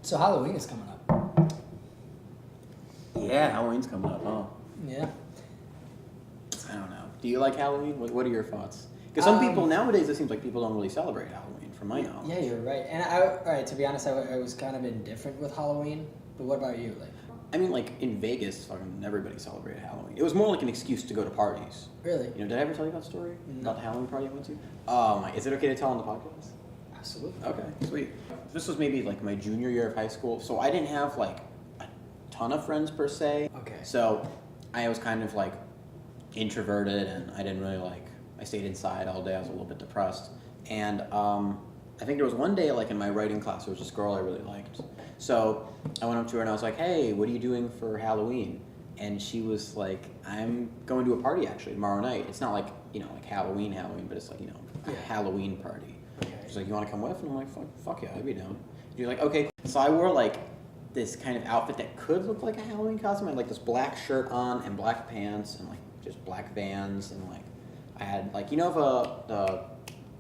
So Halloween is coming up. Yeah, Halloween's coming up, huh? Yeah. I don't know. Do you like Halloween? What are your thoughts? Because some people, nowadays, it seems like people don't really celebrate Halloween, from my knowledge. Yeah, you're right. And alright, to be honest, I was kind of indifferent with Halloween. But what about you? Like, I mean, like, in Vegas, fucking everybody celebrated Halloween. It was more like an excuse to go to parties. really? You know, did I ever tell you that story? No. About the Halloween party I went to? Oh my, is it okay to tell on the podcast? Absolutely. Okay, sweet. This was maybe like my junior year of high school, so I didn't have like a ton of friends per se. Okay. So I was kind of like introverted, and I didn't really like, I stayed inside all day. I was a little bit depressed. And I think there was one day, like in my writing class, there was this girl I really liked. So I went up to her and I was like, hey, what are you doing for Halloween? And she was like, I'm going to a party actually tomorrow night. It's not like, you know, like Halloween, but it's like, you know, a Halloween party. Okay. She's like, you want to come with? And I'm like, fuck yeah, I'd be down. And she's like, okay. So I wore like this kind of outfit that could look like a Halloween costume. I had like this black shirt on and black pants and like just black Vans, and like I had like, you know,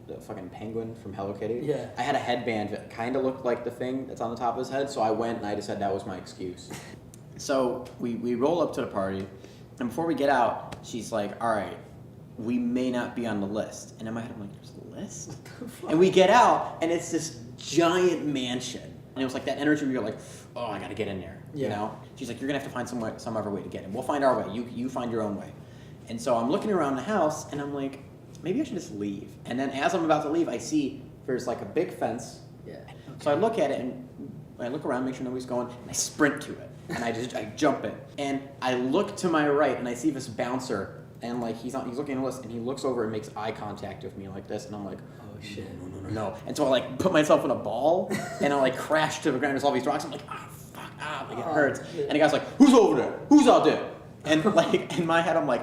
the fucking penguin from Hello Kitty? Yeah. I had a headband that kind of looked like the thing that's on the top of his head, so I went and I just said that was my excuse. So we roll up to the party, and before we get out, she's like, all right, we may not be on the list. And in my head, I'm like, there's a list? And we get out, and it's this giant mansion. And it was like that energy where you're like, oh, I gotta get in there, you know? She's like, you're gonna have to find some other way to get in. We'll find our way. You find your own way. And so I'm looking around the house, and I'm like, maybe I should just leave. And then as I'm about to leave, I see there's like a big fence. Yeah. Okay. So I look at it, and I look around, make sure nobody's going, and I sprint to it. And I jump it. And I look to my right, and I see this bouncer, and like he's looking at the list, and he looks over and makes eye contact with me like this, and I'm like, Oh shit. no. And so I like put myself in a ball, and I like crash to the ground. There's all these rocks. I'm like, fuck, like it hurts. Yeah. And the guy's like, who's over there? Who's out there? And like in my head, I'm like,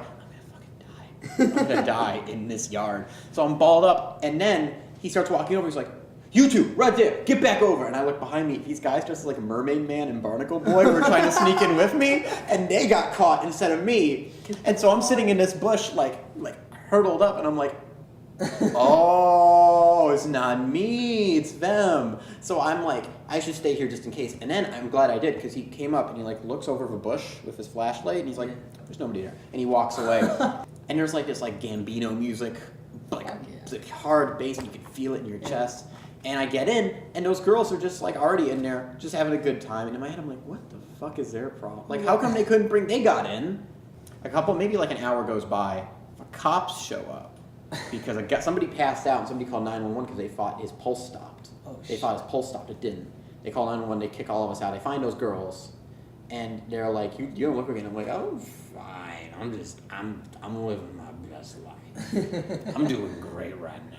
I'm gonna die in this yard. So I'm balled up, and then he starts walking over. He's like, you two, right there, get back over. And I look behind me. These guys dressed like Mermaid Man and Barnacle Boy were trying to sneak in with me, and they got caught instead of me. And so I'm sitting in this bush, like hurtled up, and I'm like, oh, it's not me, it's them. So I'm like, I should stay here just in case. And then I'm glad I did, because he came up and he like looks over the bush with his flashlight, and he's like, there's nobody there. And he walks away. And there's like this like Gambino music, like hard bass, and you can feel it in your chest. And I get in, and those girls are just like already in there, just having a good time. And in my head, I'm like, what the fuck is their problem? Like, how come they got in? Maybe like an hour goes by, the cops show up because somebody passed out, and somebody called 911 because they thought his pulse stopped. They thought his pulse stopped, it didn't. They call 911, they kick all of us out. I find those girls, and they're like, you don't look again. I'm like, I'm fine. I'm living my best life. I'm doing great right now.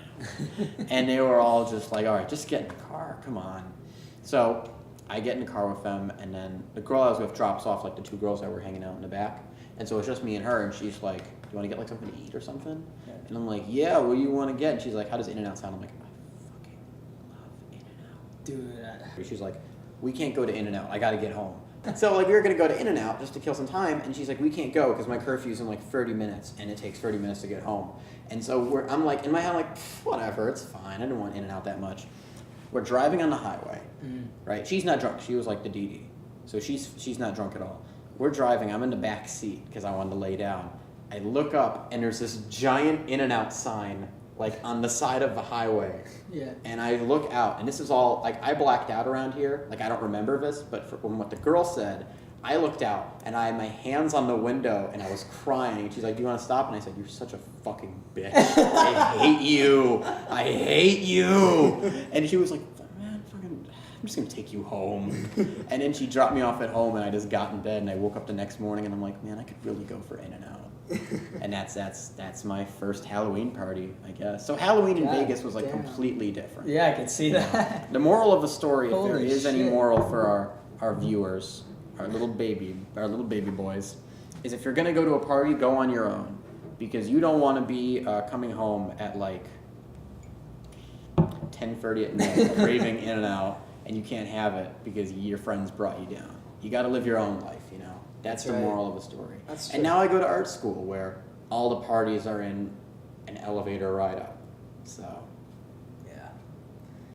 And they were all just like, all right, just get in the car, come on. So I get in the car with them, and then the girl I was with drops off like the two girls that were hanging out in the back. And so it's just me and her, and she's like, do you want to get like something to eat or something? Yeah. And I'm like, yeah, what do you want to get? And she's like, how does In-N-Out sound? I'm like, I fucking love In-N-Out. Dude. She's like, we can't go to In-N-Out, I got to get home. So like we were going to go to In-N-Out just to kill some time, and she's like, we can't go because my curfew's in like 30 minutes, and it takes 30 minutes to get home. And so I'm like, in my head, I'm like, whatever, it's fine. I didn't want In-N-Out that much. We're driving on the highway, right? She's not drunk. She was like the DD. So she's not drunk at all. We're driving. I'm in the back seat because I wanted to lay down. I look up, and there's this giant In-N-Out sign like on the side of the highway. Yeah. And I look out, and this is all, like, I blacked out around here. Like, I don't remember this, but from what the girl said, I looked out, and I had my hands on the window, and I was crying. She's like, do you want to stop? And I said, you're such a fucking bitch. I hate you. I hate you. And she was like, man, I'm just going to take you home. And then she dropped me off at home, and I just got in bed, and I woke up the next morning, and I'm like, man, I could really go for In-N-Out. And that's my first Halloween party, I guess. So Halloween in Vegas was like completely different. Yeah, I can see that. The moral of the story, if there is any shit. moral for our viewers, our little baby boys, is if you're gonna go to a party, go on your own, because you don't want to be coming home at like 10:30 at night, craving In-N-Out, and you can't have it because your friends brought you down. You got to live your own life, you know. That's the moral of the story. That's true. And now I go to art school where all the parties are in an elevator ride up. So